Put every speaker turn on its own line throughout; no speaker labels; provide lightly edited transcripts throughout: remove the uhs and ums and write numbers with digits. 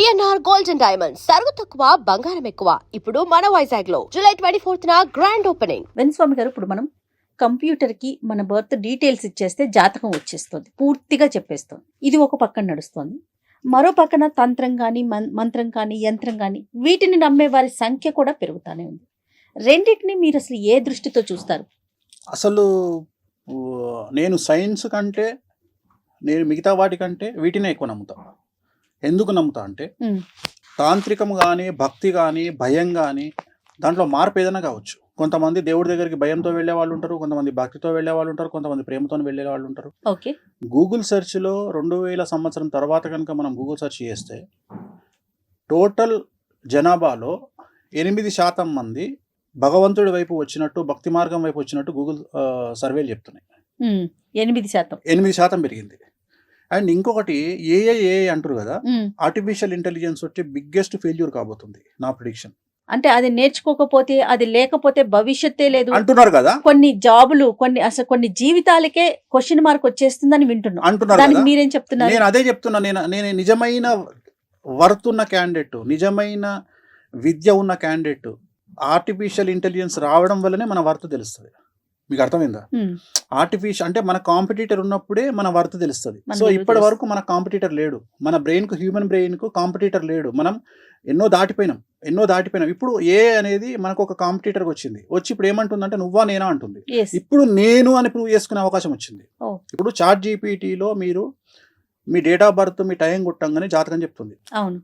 PNR gold and diamonds సరుకు తక్కువ బంగారం ఎక్కువ. ఇప్పుడు మన వైజాగ్ లో జూలై 24న గ్రాండ్ ఓపెనింగ్.
వెన్స్వామి గారు, ఇప్పుడు మనం కంప్యూటర్ కి మన బర్త్ డీటెయిల్స్ ఇచ్చేస్తే జాతకం వచ్చేస్తుంది, పూర్తిగా చెప్పేస్తుంది. ఇది ఒక పక్కన నడుస్తుంది. మరో పక్కన తంత్రం కానీ మంత్రం కానీ యంత్రం కానీ వీటిని నమ్మే వారి సంఖ్య కూడా పెరుగుతానే ఉంది. రెండింటిని మీరు అసలు ఏ దృష్టితో చూస్తారు?
అసలు నేను సైన్స్ కంటే నేను మిగతా వాటికంటే వీటినే ఎక్కువ నమ్ముతా. ఎందుకు నమ్ముతా అంటే తాంత్రికం కానీ భక్తి కానీ భయం కానీ దాంట్లో మార్పు ఏదైనా కావచ్చు. కొంతమంది దేవుడి దగ్గరికి భయంతో వెళ్ళే వాళ్ళు ఉంటారు, కొంతమంది భక్తితో వెళ్ళే వాళ్ళు ఉంటారు, కొంతమంది ప్రేమతో వెళ్ళే వాళ్ళు ఉంటారు.
ఓకే,
గూగుల్ సెర్చ్లో 2000 సంవత్సరం తర్వాత కనుక మనం గూగుల్ సెర్చ్ చేస్తే టోటల్ జనాభాలో 8% మంది భగవంతుడి వైపు వచ్చినట్టు, భక్తి మార్గం వైపు వచ్చినట్టు గూగుల్ సర్వేలు చెప్తున్నాయి. 8% పెరిగింది. అండ్ ఇంకొకటి ఏఐ అంటారు కదా, ఆర్టిఫిషియల్ ఇంటెలిజెన్స్ వచ్చి బిగ్గెస్ట్ ఫెయిల్యూర్ కాబోతుంది నా ప్రిడిక్షన్.
అంటే అది నేర్చుకోకపోతే, అది లేకపోతే భవిష్యత్తే లేదు
అంటున్నారు కదా.
కొన్ని జాబులు, కొన్ని జీవితాలకే క్వశ్చన్ మార్క్ వచ్చేస్తుందని వింటున్నాం.
అంటున్నారు
దానికి మీరేం చెప్తున్నారు?
నేను అదే చెప్తున్నా. నేను నిజమైన వర్త్ ఉన్న క్యాండిడేట్, నిజమైన విద్య ఉన్న క్యాండిడేట్, ఆర్టిఫిషియల్ ఇంటెలిజెన్స్ రావడం వల్లనే మన వర్త్ తెలుస్తుంది. మీకు అర్థమైందా? ఆర్టిఫిషియల్ అంటే మన కాంపిటీటర్ ఉన్నప్పుడే మన వర్త్ తెలుస్తుంది. సో ఇప్పటి వరకు మన కాంపిటీటర్ లేడు. మన బ్రెయిన్కు, హ్యూమన్ బ్రెయిన్కు కాంపిటీటర్ లేడు. మనం ఎన్నో దాటిపోయినాం. ఇప్పుడు ఏ అనేది మనకు ఒక కాంపిటీటర్కి వచ్చింది. వచ్చి ఇప్పుడు ఏమంటుందంటే నువ్వా నేనా అంటుంది. ఇప్పుడు నేను అని ప్రూవ్ చేసుకునే అవకాశం వచ్చింది. ఇప్పుడు చాట్ జీపీటీలో మీరు మీ డేట్ ఆఫ్ బర్త్, మీ టైం కొట్టంగానే జాతకం చెప్తుంది.
అవును.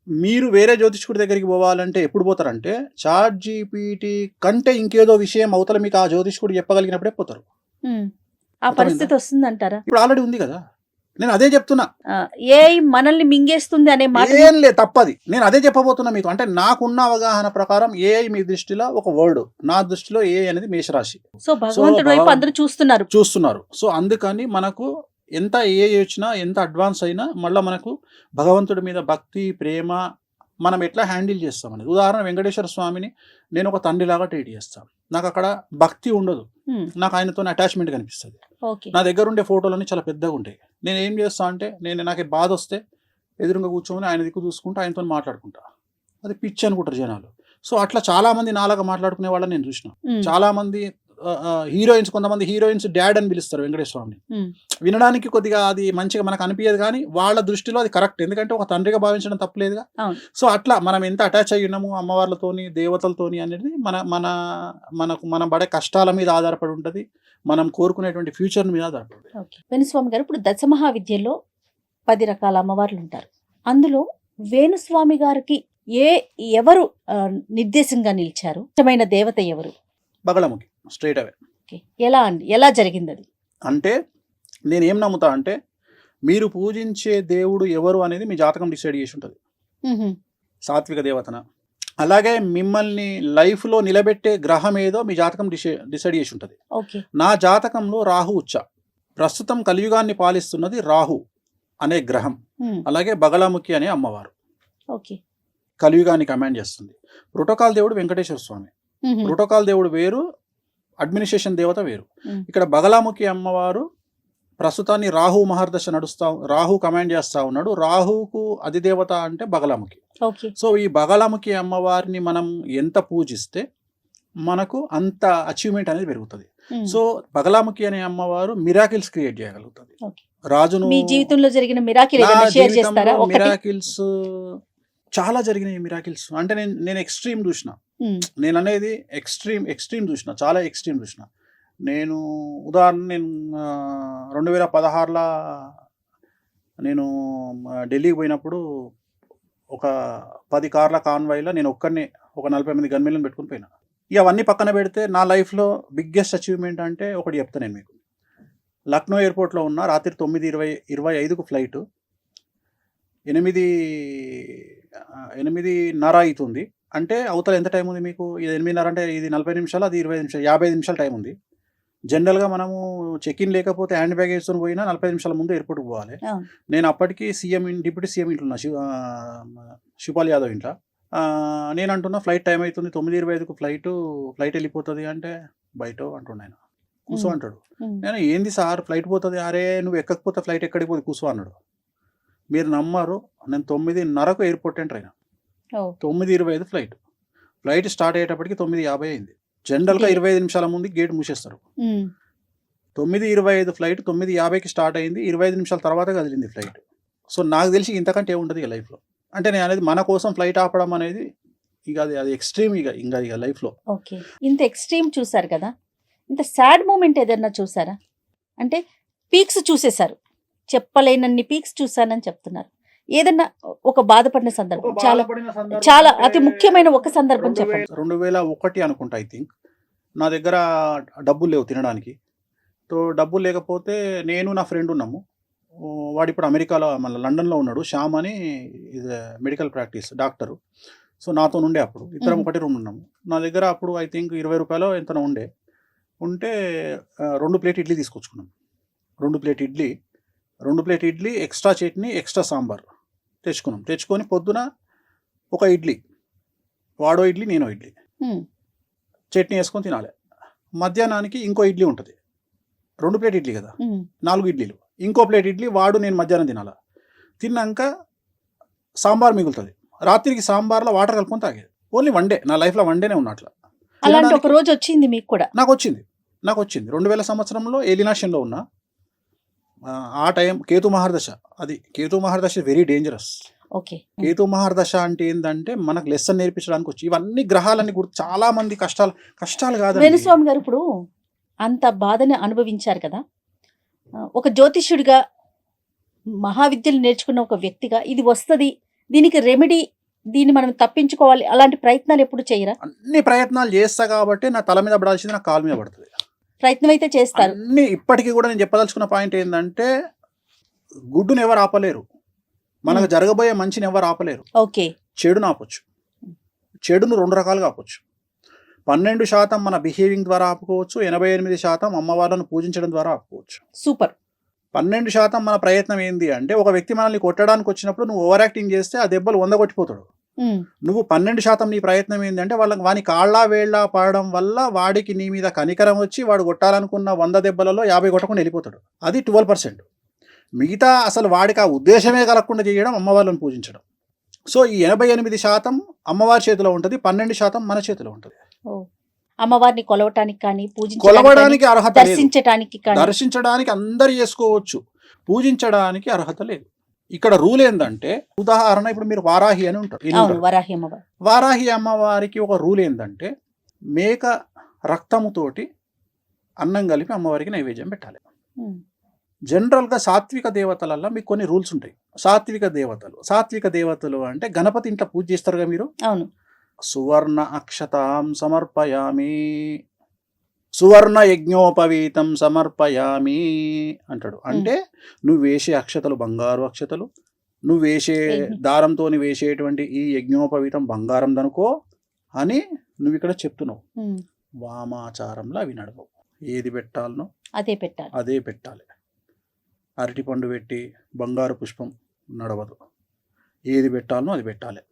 మీరు వేరే జ్యోతిష్కుడి దగ్గరికి పోవాలంటే ఎప్పుడు పోతారంటే చాట్ జీపీటీ కంటే ఇంకేదో విషయం అవతల మీకు ఆ జ్యోతిష్కుడు చెప్పగలిగినప్పుడే పోతారు.
ఆ పరిస్థితి వస్తుందంటారా?
ఇప్పుడు ఆల్రెడీ ఉంది కదా. నేను అదే చెప్తున్నా.
ఏఐ మనల్ని మింగేస్తుంది అనే మాట
ఏం లేదు, తప్పది. నేను అదే చెప్పబోతున్నా మీకు. అంటే నాకున్న అవగాహన ప్రకారం ఏఐ మీ దృష్టిలో ఒక వర్డ్, నా దృష్టిలో ఏఐ అనేది మేషరాశి.
సో భగవంతుడి వైపు అందరూ చూస్తున్నారు.
సో అందుకని మనకు ఎంత ఏఐ వచ్చినా, ఎంత అడ్వాన్స్ అయినా మళ్ళీ మనకు భగవంతుడి మీద భక్తి, ప్రేమ మనం ఎట్లా హ్యాండిల్ చేస్తాం అనేది. ఉదాహరణ, వెంకటేశ్వర స్వామిని నేను ఒక తండ్రిలాగా ట్రీట్ చేస్తాను. నాకు అక్కడ భక్తి ఉండదు, నాకు ఆయనతో అటాచ్మెంట్ కనిపిస్తుంది. నా దగ్గర ఉండే ఫోటోలన్నీ చాలా పెద్దగా ఉంటాయి. నేను ఏం చేస్తా అంటే, నాకు బాధ వస్తే ఎదురుగా కూర్చొని ఆయన దిక్కు చూసుకుంటూ ఆయనతో మాట్లాడుకుంటా. అది పిచ్చి అనుకుంటారు జనాలు. సో అట్లా చాలా మంది నాలాగా మాట్లాడుకునే వాళ్ళని నేను చూసిన. చాలా మంది హీరోయిన్స్, కొంతమంది హీరోయిన్స్ డాడ్ అని పిలుస్తారు వెంకటేశ్వర స్వామిని. వినడానికి కొద్దిగా అది మంచిగా మనకు అనిపించదు, కానీ వాళ్ళ దృష్టిలో అది కరెక్ట్. ఎందుకంటే ఒక తండ్రిగా భావించడం తప్పలేదుగా. సో అట్లా మనం ఎంత అటాచ్ అయ్యి ఉన్నాము అమ్మవార్లతోని, దేవతలతోని అనేది మనం పడే కష్టాల మీద ఆధారపడి ఉంటుంది, మనం కోరుకునేటువంటి ఫ్యూచర్ మీద ఆధారపడి ఉంటుంది.
వేణుస్వామి గారు, ఇప్పుడు దశమహావిద్యలో 10 రకాల అమ్మవార్లు ఉంటారు. అందులో వేణుస్వామి గారికి ఎవరు నిర్దేశంగా నిలిచారు? ఇష్టమైన దేవత ఎవరు?
బగళముఖి, స్ట్రైట్ అవే.
ఎలా జరిగింది అది?
అంటే నేనేం నమ్ముతా అంటే, మీరు పూజించే దేవుడు ఎవరు అనేది మీ జాతకం డిసైడ్ చేసి ఉంటుంది. సాత్విక దేవతన, అలాగే మిమ్మల్ని లైఫ్లో నిలబెట్టే గ్రహం ఏదో మీ జాతకం డిసైడ్ చేసి ఉంటుంది. నా జాతకంలో రాహు ఉచ్చ. ప్రస్తుతం కలియుగాన్ని పాలిస్తున్నది రాహు అనే గ్రహం. అలాగే బగళముఖి అనే అమ్మవారు కలియుగాన్ని కమాండ్ చేస్తుంది. ప్రోటోకాల్ దేవుడు వెంకటేశ్వర స్వామి. ప్రోటోకాల్ దేవుడు వేరు, అడ్మినిస్ట్రేషన్ దేవత వేరు. ఇక్కడ బగళముఖి అమ్మవారు ప్రస్తుతాన్ని రాహు మహర్దశ రాహు కమాండ్ చేస్తా ఉన్నాడు. రాహుకు అధిదేవత అంటే బగళముఖి. సో ఈ బగళముఖి అమ్మవారిని మనం ఎంత పూజిస్తే మనకు అంత అచీవ్మెంట్ అనేది పెరుగుతుంది. సో బగళముఖి అనే అమ్మవారు మిరాకిల్స్ క్రియేట్ చేయగలుగుతుంది. రాజును
మీ జీవితంలో జరిగిన
మిరాకిల్స్ చాలా జరిగినాయి. మిరాకిల్స్ అంటే నేను ఎక్స్ట్రీమ్ చూసిన. నేను అనేది ఎక్స్ట్రీమ్ చూసిన, చాలా ఎక్స్ట్రీమ్ చూసిన. నేను ఉదాహరణ 2016లో నేను ఢిల్లీకి పోయినప్పుడు ఒక 10 కార్ల కాన్వాయ్లో నేను ఒక్కడిని ఒక 40 మంది గన్మెన్లను పెట్టుకుని పోయినా. ఇక అవన్నీ పక్కన పెడితే నా లైఫ్లో బిగ్గెస్ట్ అచీవ్మెంట్ అంటే ఒకటి చెప్తాను నేను మీకు. లక్నో ఎయిర్పోర్ట్లో ఉన్న రాత్రి 9:25కు ఫ్లైట్, 8:30 అవుతుంది. అంటే అవతల ఎంత టైం ఉంది మీకు? ఇది 8:30 అంటే ఇది 40 నిమిషాలు, అది 20 నిమిషాలు, 55 నిమిషాలు టైం ఉంది. జనరల్గా మనము చెక్ ఇన్ లేకపోతే హ్యాండ్ బ్యాగ్ వేసుకొని పోయినా 40 నిమిషాల ముందు ఎయిర్పోర్ట్కి పోవాలి. నేను అప్పటికి డిప్యూటీ సీఎం ఇంట్లో శివపాల్ యాదవ్ ఇంట్లో. నేను అంటున్నా ఫ్లైట్ టైం అవుతుంది, 9:25కు ఫ్లైట్ వెళ్ళిపోతుంది అంటే బయట అంటున్నా ఆయన. కూర్చో అంటాడు. నేను ఏంది సార్ ఫ్లైట్ పోతుంది, అరే నువ్వు ఎక్కకపోతే ఫ్లైట్ ఎక్కడికి పోతుంది కూర్చో అన్నాడు. మీరు నమ్మరు, నేను 9:30కు ఎయిర్పోర్ట్ ఎంటర్ అయినా.
ఓ
9:25 ఫ్లైట్ స్టార్ట్ అయ్యేటప్పటికి 9:50 అయింది. జనరల్గా 25 నిమిషాల ముందు గేట్ మూసేస్తారు. 9:25 ఫ్లైట్ 9:50కి స్టార్ట్ అయింది, 25 నిమిషాల తర్వాత కదిలింది ఫ్లైట్. సో నాకు తెలిసి ఇంతకంటే ఏముంటుంది ఇక లైఫ్లో. అంటే నేను అనేది మన కోసం ఫ్లైట్ ఆపడం అనేది ఇక అది ఎక్స్ట్రీమ్ ఇక లైఫ్లో.
ఓకే, ఇంత ఎక్స్ట్రీమ్ చూసారు కదా, ఇంత సాడ్ మూమెంట్ ఏదన్నా చూసారా? అంటే పీక్స్ చూసేశారు, చెప్పలేనన్ని పీక్స్ చూసానని చెప్తున్నారు. ఏదన్నా ఒక బాధపడిన సందర్భం, చాలా అతి ముఖ్యమైన ఒక సందర్భం చెప్పండి.
2001 అనుకుంటా, ఐ థింక్. నా దగ్గర డబ్బులు లేవు తినడానికి. సో డబ్బులు లేకపోతే నేను నా ఫ్రెండ్ ఉన్నాము. వాడు ఇప్పుడు అమెరికాలో మళ్ళీ లండన్లో ఉన్నాడు. శ్యామ్ అని మెడికల్ ప్రాక్టీస్ డాక్టరు. సో నాతో ఉండే అప్పుడు ఇద్దరం ఒకటి రూమ్ ఉన్నాము. నా దగ్గర అప్పుడు ఐ థింక్ 20 రూపాయలు ఎంతనో ఉంటే 2 ప్లేట్ ఇడ్లీ తీసుకొచ్చుకున్నాం. 2 plate idli extra chutney extra sambar తెచ్చుకొని పొద్దున ఒక ఇడ్లీ, వాడో ఇడ్లీ నేనో ఇడ్లీ, చట్నీ వేసుకొని తినాలి. మధ్యాహ్నానికి ఇంకో ఇడ్లీ ఉంటుంది. 2 ప్లేట్ ఇడ్లీ కదా, 4 ఇడ్లీలు. ఇంకో ప్లేట్ ఇడ్లీ వాడు నేను మధ్యాహ్నం తినాలా. తిన్నాక సాంబార్ మిగులుతుంది. రాత్రికి సాంబార్లో వాటర్ కలుపుకొని తాగేది. Only 1 day. నా లైఫ్లో 1 డేనే ఉన్నట్ల.
అలాంటి ఒక రోజు వచ్చింది మీకు కూడా? నాకు
వచ్చింది 2000 సంవత్సరంలో ఏలినాశంలో ఉన్నా. ఆ టైం కేతు మహర్దశ. అది కేతు మహర్దశ వెరీ డేంజరస్.
ఓకే,
కేతు మహర్దశ అంటే ఏంటంటే మనకు లెసన్ నేర్పించడానికి వచ్చి ఇవన్నీ గ్రహాలన్నీ చాలా మంది కష్టాలు కాదు.
వేణుస్వామి గారు ఇప్పుడు అంత బాధని అనుభవించారు కదా, ఒక జ్యోతిష్యుడిగా మహావిద్యలు నేర్చుకున్న ఒక వ్యక్తిగా ఇది వస్తుంది, దీనికి రెమెడీ, దీన్ని మనం తప్పించుకోవాలి, అలాంటి ప్రయత్నాలు ఎప్పుడు చేయరా?
అన్ని ప్రయత్నాలు చేస్తా కాబట్టి నా తల మీద పడాల్సింది నా కాలు మీద పడుతుంది.
ప్రయత్నం అయితే చేస్తారు
అన్ని. ఇప్పటికీ కూడా నేను చెప్పదలుచుకున్న పాయింట్ ఏంటంటే గుడ్డును ఎవరు ఆపలేరు, మనకు జరగబోయే మంచిని ఎవరు ఆపలేరు.
ఓకే,
చెడును ఆపొచ్చు. చెడును 2 రకాలుగా ఆపొచ్చు. 12% మన బిహేవింగ్ ద్వారా ఆపుకోవచ్చు, 88% అమ్మవార్లను పూజించడం ద్వారా ఆపుకోవచ్చు.
సూపర్.
12% మన ప్రయత్నం ఏంది అంటే ఒక వ్యక్తి మనల్ని కొట్టడానికి వచ్చినప్పుడు నువ్వు ఓవర్ యాక్టింగ్ చేస్తే ఆ దెబ్బలు 100 కొట్టిపోతాడు. నువ్వు 12% నీ ప్రయత్నం ఏంటంటే వాని కాళ్ళ వేళ్ళ పడడం వల్ల వాడికి నీ మీద కనికరం వచ్చి వాడు కొట్టాలనుకున్న 100 దెబ్బలలో 50 కొట్టకుండా వెళ్ళిపోతాడు. అది 12%. మిగతా అసలు వాడికి ఆ ఉద్దేశమే కలగకుండా చేయడం అమ్మవార్లను పూజించడం. సో ఈ 88% అమ్మవారి చేతిలో ఉంటుంది, 12% మన చేతిలో ఉంటుంది.
అమ్మవారిని కొలవటానికి కానీ
కొలవడానికి అర్హత లేదు,
దర్శించడానికి
అందరు చేసుకోవచ్చు, పూజించడానికి అర్హత లేదు. ఇక్కడ రూల్ ఏంటంటే, ఉదాహరణ ఇప్పుడు మీరు వారాహి అని ఉంటారు. వారాహి అమ్మవారికి ఒక రూల్ ఏంటంటే మేక రక్తముతోటి అన్నం కలిపి అమ్మవారికి నైవేద్యం పెట్టాలి. జనరల్గా సాత్విక దేవతలలో మీకు కొన్ని రూల్స్ ఉంటాయి. సాత్విక దేవతలు అంటే గణపతి ఇంట్లో పూజ చేస్తారుగా మీరు.
అవును.
సువర్ణ అక్షతాం సమర్పయామి, సువర్ణ యజ్ఞోపవీతం సమర్పయామి అంటాడు. అంటే నువ్వు వేసే అక్షతలు బంగారు అక్షతలు, నువ్వు వేసే దారంతో వేసేటువంటి ఈ యజ్ఞోపవీతం బంగారం దనుకో అని నువ్వు ఇక్కడ చెప్తున్నావు. వామాచారంలో అవి నడవవు. ఏది పెట్టాలనో అదే పెట్టాలి. అరటిపండు పెట్టి బంగారు పుష్పం నడవదు. ఏది పెట్టాలనో అది పెట్టాలి.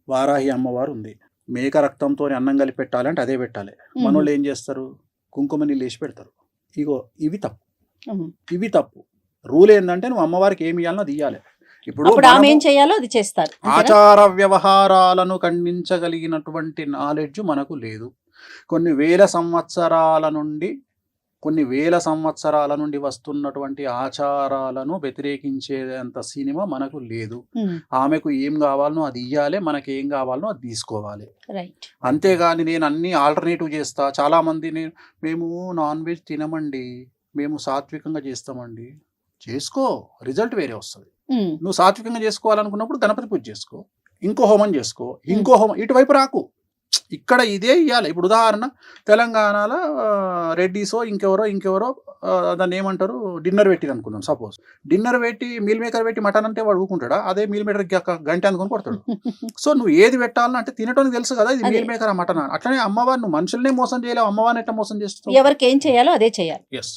వారాహి అమ్మవారు ఉంది, మేక రక్తంతో అన్నం కలిపి పెట్టాలంటే అదే పెట్టాలి. మనోళ్ళు ఏం చేస్తారు, కుంకుమ నీళ్ళు వేసి పెడతారు. ఇవి తప్పు. రూల్ ఏంటంటే నువ్వు అమ్మవారికి ఏమి ఇవ్వాలనో అది ఇవ్వాలి. ఇప్పుడు ఆచార వ్యవహారాలను ఖండించగలిగినటువంటి నాలెడ్జ్ మనకు లేదు. కొన్ని వేల సంవత్సరాల నుండి వస్తున్నటువంటి ఆచారాలను వ్యతిరేకించేంత సినిమా మనకు లేదు. ఆమెకు ఏం కావాలనో అది ఇయ్యాలి, మనకి ఏం కావాలనో అది తీసుకోవాలి. అంతేగాని నేను అన్ని ఆల్టర్నేటివ్ చేస్తా. చాలా మంది మేము నాన్ వెజ్ తినమండి, మేము సాత్వికంగా చేస్తామండి. చేసుకో, రిజల్ట్ వేరే వస్తుంది. నువ్వు సాత్వికంగా చేసుకోవాలనుకున్నప్పుడు గణపతి పూజ చేసుకో, ఇంకో హోమం చేసుకో, ఇటువైపు రాకు. ఇక్కడ ఇదే ఇవ్వాలి. ఇప్పుడు ఉదాహరణ తెలంగాణలో రెడ్డిసో ఇంకెవరో దాన్ని ఏమంటారు, డిన్నర్ పెట్టిరు అనుకుందాం. సపోజ్ డిన్నర్ పెట్టి మీల్ మేకర్ పెట్టి మటన్ అంటే వాడు ఊరుకుంటాడా? అదే మీల్ మేకర్ గంట అనుకుని కొడతాడు. సో నువ్వు ఏది పెట్టాలని అంటే తినటానికి తెలుసు కదా, ఇది మీల్ మేకర్ మటన్. అట్లనే అమ్మవారిని మనుషుల్నే మోసం చేయలేవు, అమ్మవారిని ఎట్లా మోసం చేస్తావు?
ఎవరికి ఏం చేయాలో అదే చేయాలి.
ఎస్.